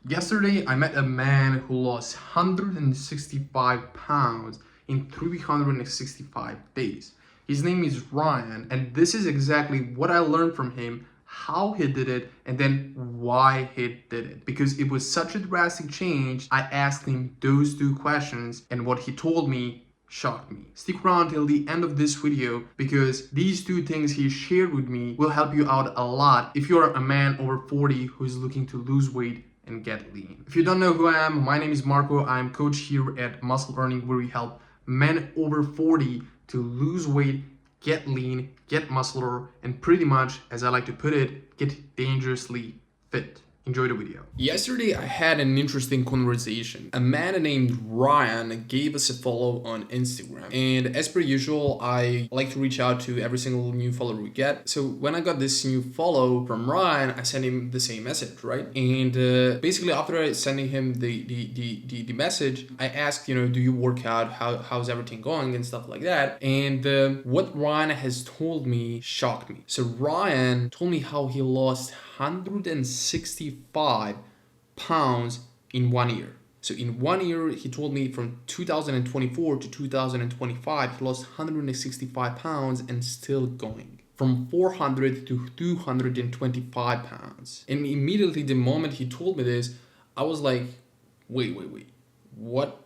Yesterday, I met a man who lost 165 pounds in 365 days. His name is Ryan, and this is exactly what I learned from him, how he did it, and then why he did it. Because it was such a drastic change, I asked him those two questions, and what he told me shocked me. Stick around till the end of this video because these two things he shared with me will help you out a lot if you're a man over 40 who is looking to lose weight and get lean. If you don't know who I am, my name is Marco. I'm coach here at Muscle Earning, where we help men over 40 to lose weight, get lean, get muscular, and pretty much, as I like to put it, get dangerously fit. Enjoy the video. Yesterday, I had an interesting conversation. A man named Ryan gave us a follow on Instagram. And as per usual, I like to reach out to every single new follower we get. So when I got this new follow from Ryan, I sent him the same message, right? And basically after I sending him the message, I asked, do you work out? How's everything going and stuff like that? And what Ryan has told me shocked me. So Ryan told me how he lost 165 pounds in 1 year. So in 1 year, he told me from 2024 to 2025, he lost 165 pounds and still going. From 400 to 225 pounds. And immediately the moment he told me this, I was like, wait. What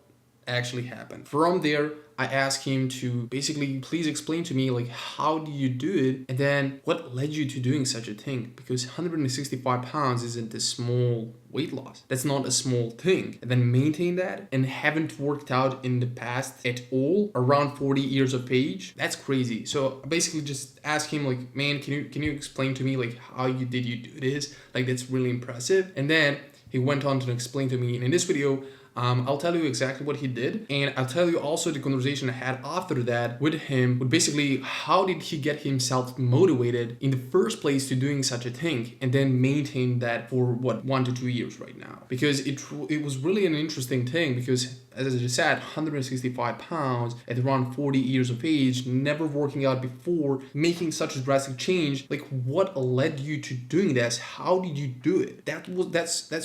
actually happened? From there, I asked him to basically please explain to me like how do you do it, and then what led you to doing such a thing, because 165 pounds isn't a small weight loss. That's not a small thing. And then maintain that and haven't worked out in the past at all around 40 years of age. That's crazy. So I basically just asked him like, man, can you explain to me like how you do this? Like that's really impressive. And then he went on to explain to me, and in this video I'll tell you exactly what he did, and I'll tell you also the conversation I had after that with him, with basically how did he get himself motivated in the first place to doing such a thing, and then maintain that for 1 to 2 years right now. Because it was really an interesting thing, because as I just said, 165 pounds at around 40 years of age, never working out before, making such a drastic change. Like what led you to doing this? How did you do it? That's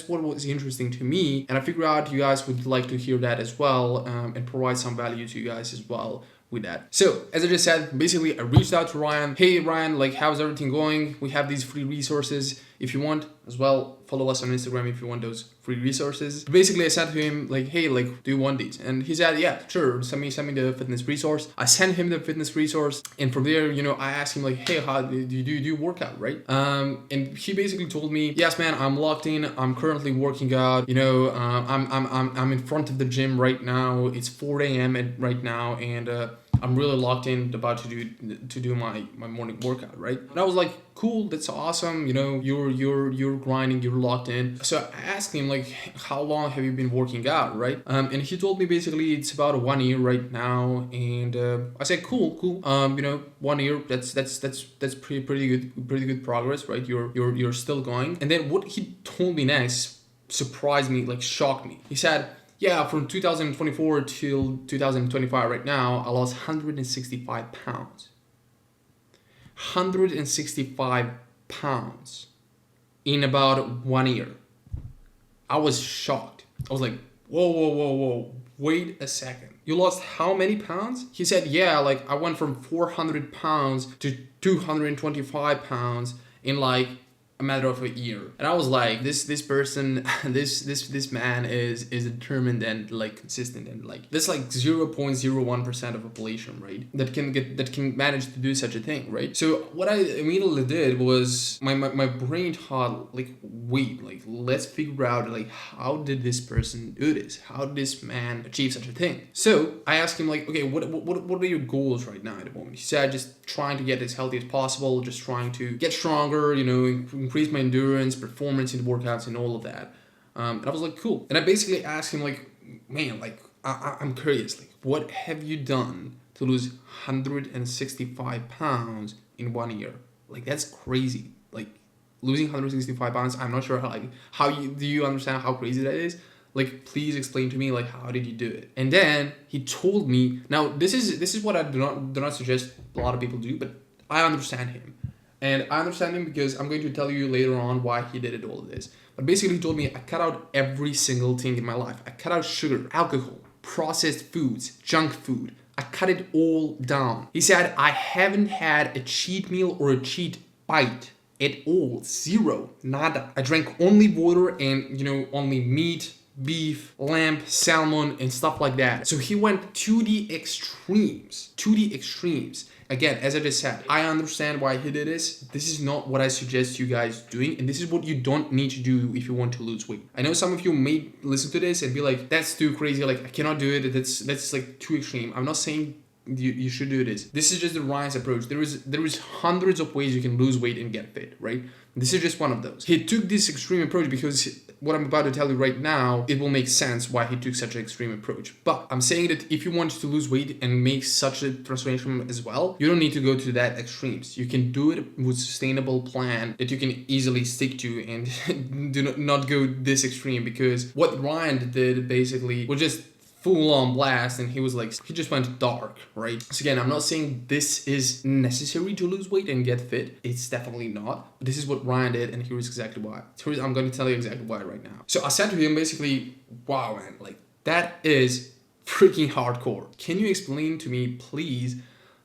what was interesting to me, and I figured out you guys would like to hear that as well, and provide some value to you guys as well with that. So as I just said, basically I reached out to Ryan. Hey Ryan, like how's everything going? We have these free resources. If you want as well, follow us on Instagram if you want those free resources. Basically I said to him like, hey, like do you want these? And he said, yeah, sure, send me the fitness resource. I sent him the fitness resource, and from there, I asked him like, hey, how do you work out, right? And he basically told me, yes man, I'm locked in, I'm currently working out, I'm in front of the gym right now. It's 4 a.m. right now, and I'm really locked in, about to do my morning workout, right? And I was like, cool, that's awesome. You're grinding, you're locked in. So I asked him like, how long have you been working out, right? And he told me basically it's about 1 year right now. And I said, cool. 1 year, that's pretty good progress, right? You're still going. And then what he told me next surprised me, like shocked me. He said, yeah, from 2024 till 2025 right now, I lost 165 pounds. 165 pounds in about 1 year. I was shocked. I was like, whoa, wait a second. You lost how many pounds? He said, yeah, like I went from 400 pounds to 225 pounds in like a matter of a year. And I was like, this person, this man is determined and like consistent, and like this like 0.01% of population, right? That can manage to do such a thing, right? So what I immediately did was my brain thought like, wait, like let's figure out like how did this person do this? How did this man achieve such a thing? So I asked him like, okay, what are your goals right now at the moment? He said, just trying to get as healthy as possible, just trying to get stronger, increase my endurance, performance in the workouts, and all of that. And I was like, cool. And I basically asked him like, man, like I'm curious, like what have you done to lose 165 pounds in 1 year? Like that's crazy. Like losing 165 pounds, I'm not sure how do you understand how crazy that is? Like please explain to me like how did you do it? And then he told me, now this is what I do not suggest a lot of people do, but I understand him. And I understand him because I'm going to tell you later on why he did it all of this. But But basically, he told me I cut out every single thing in my life. I cut out sugar, alcohol, processed foods, junk food. I cut it all down. He said, I haven't had a cheat meal or a cheat bite at all. Zero. Nada. I drank only water and, only meat, beef, lamb, salmon, and stuff like that. So he went to the extremes. To the extremes. Again, as I just said, I understand why he did this. This is not what I suggest you guys doing, and this is what you don't need to do if you want to lose weight. I know some of you may listen to this and be like, that's too crazy, like I cannot do it, that's like too extreme. I'm not saying you should do this. This is just the Ryan's approach. There is hundreds of ways you can lose weight and get fit, right? This is just one of those. He took this extreme approach because what I'm about to tell you right now, it will make sense why he took such an extreme approach. But I'm saying that if you want to lose weight and make such a transformation as well, you don't need to go to that extremes. You can do it with a sustainable plan that you can easily stick to and do not go this extreme, because what Ryan did basically was just full on blast, and he just went dark, right? So again, I'm not saying this is necessary to lose weight and get fit. It's definitely not. But this is what Ryan did, and here's exactly why. I'm going to tell you exactly why right now. So I said to him basically, wow, man, like that is freaking hardcore. Can you explain to me, please,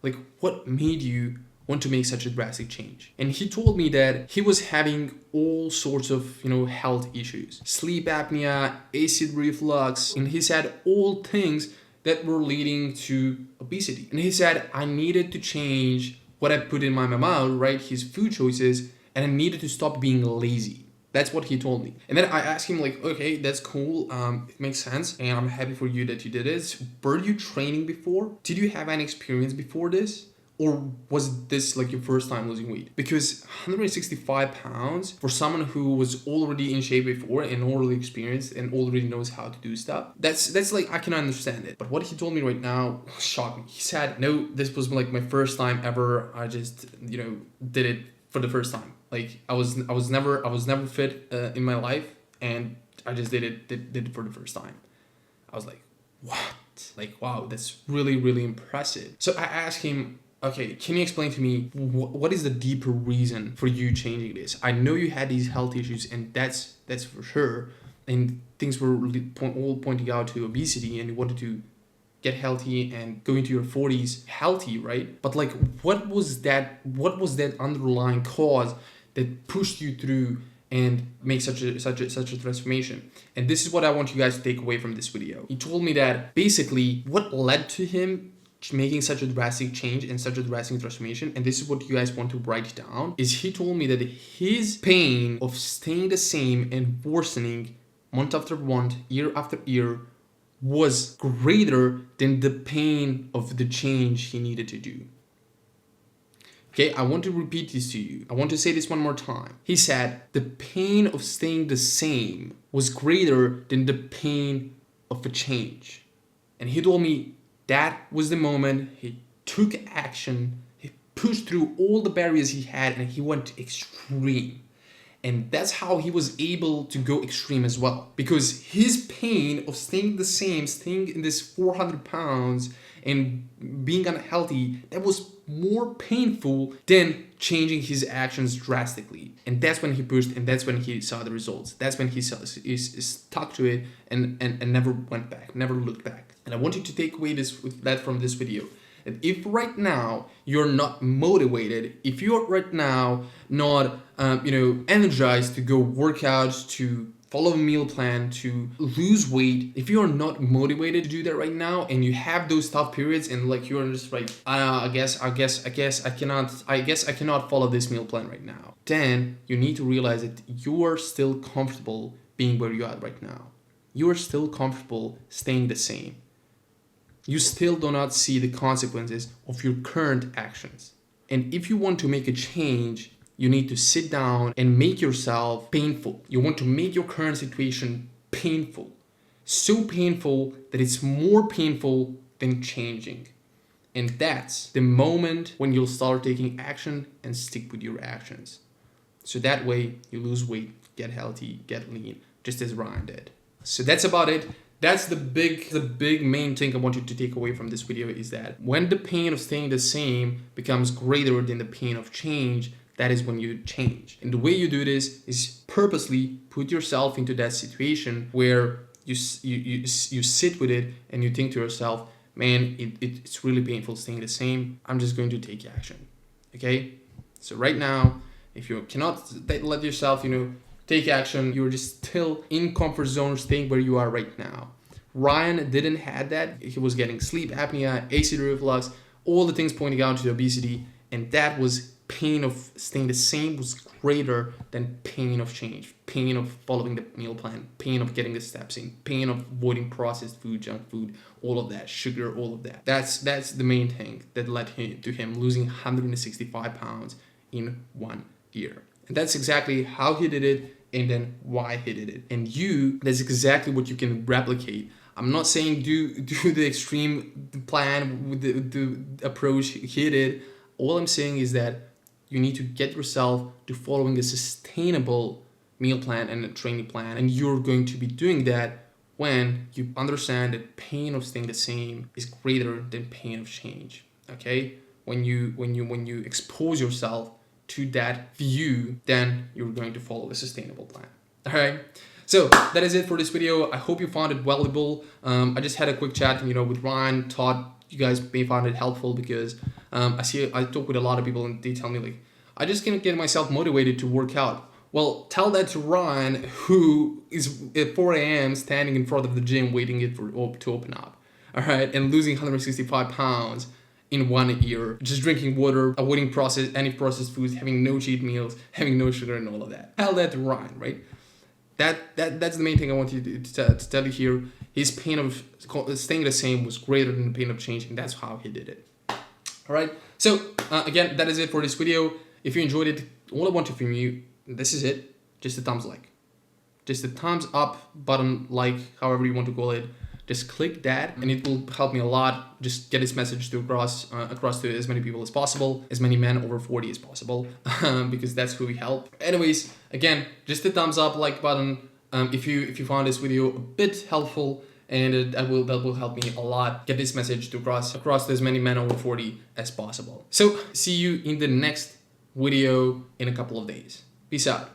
like what made you want to make such a drastic change? And he told me that he was having all sorts of, health issues, sleep apnea, acid reflux, and he said all things that were leading to obesity. And he said, I needed to change what I put in my mouth, right? His food choices, and I needed to stop being lazy. That's what he told me. And then I asked him like, okay, that's cool. It makes sense. And I'm happy for you that you did this. Were you training before? Did you have any experience before this? Or was this like your first time losing weight? Because 165 pounds for someone who was already in shape before and already experienced and already knows how to do stuff, that's like, I can understand it. But what he told me right now shocked me. He said, no, this was like my first time ever. I just, did it for the first time. Like I was never fit in my life, and I just did it for the first time. I was like, what? Like, wow, that's really, really impressive. So I asked him, okay, can you explain to me what is the deeper reason for you changing this? I know you had these health issues, and that's for sure. And things were really all pointing out to obesity, and you wanted to get healthy and go into your 40s healthy, right? But like, what was that underlying cause that pushed you through and make such a transformation? And this is what I want you guys to take away from this video. He told me that basically what led to him making such a drastic change and such a drastic transformation, and this is what you guys want to write down, is he told me that his pain of staying the same and worsening month after month, year after year, was greater than the pain of the change he needed to do. Okay, I want to repeat this to you. I want to say this one more time. He said the pain of staying the same was greater than the pain of a change. And he told me that was the moment he took action, he pushed through all the barriers he had, and he went extreme. And that's how he was able to go extreme as well. Because his pain of staying the same, staying in this 400 pounds and being unhealthy, that was more painful than changing his actions drastically. And that's when he pushed, and that's when he saw the results. That's when he stuck to it and never went back, never looked back. And I want you to take away that from this video. And if right now you're not motivated, if you're right now not energized to go work out, to follow a meal plan, to lose weight, if you're not motivated to do that right now, and you have those tough periods and like you're just like, I guess I cannot follow this meal plan right now, then you need to realize that you are still comfortable being where you are right now. You are still comfortable staying the same. You still do not see the consequences of your current actions. And if you want to make a change, you need to sit down and make yourself painful. You want to make your current situation painful. So painful that it's more painful than changing. And that's the moment when you'll start taking action and stick with your actions. So that way you lose weight, get healthy, get lean, just as Ryan did. So that's about it. That's the big main thing I want you to take away from this video, is that when the pain of staying the same becomes greater than the pain of change, that is when you change. And the way you do this is purposely put yourself into that situation where you sit with it and you think to yourself, man, it's really painful staying the same. I'm just going to take action. Okay? So right now, if you cannot let yourself, take action, you're just still in comfort zone, staying where you are right now. Ryan didn't have that. He was getting sleep apnea, acid reflux, all the things pointing out to the obesity, and that was pain of staying the same was greater than pain of change, pain of following the meal plan, pain of getting the steps in, pain of avoiding processed food, junk food, all of that, sugar, all of that. That's the main thing that led to him losing 165 pounds in 1 year. And that's exactly how he did it and then why he did it. And that's exactly what you can replicate. I'm not saying do the extreme plan with the approach he did. All I'm saying is that you need to get yourself to following a sustainable meal plan and a training plan. And you're going to be doing that when you understand that pain of staying the same is greater than pain of change. Okay? When you expose yourself to that view, then you're going to follow a sustainable plan. All right? So that is it for this video. I hope you found it valuable. I just had a quick chat, with Ryan. Thought you guys may find it helpful because I talk with a lot of people and they tell me like, I just can't get myself motivated to work out. Well, tell that to Ryan, who is at 4 a.m. standing in front of the gym waiting to open up. All right, and losing 165 pounds in 1 year, just drinking water, avoiding any processed foods, having no cheat meals, having no sugar, and all of that. Tell that to Ryan, right? That's the main thing I want you to tell you here. His pain of staying the same was greater than the pain of change, and that's how he did it. All right. So again, that is it for this video. If you enjoyed it, all I want from you, this is it. Just a thumbs like, just a thumbs up button, like however you want to call it. Just click that, and it will help me a lot. Just get this message to across to as many people as possible, as many men over 40 as possible, because that's who we help. Anyways, again, just a thumbs up, like button. If you found this video a bit helpful, and that will help me a lot. Get this message to across to as many men over 40 as possible. So see you in the next video in a couple of days. Peace out.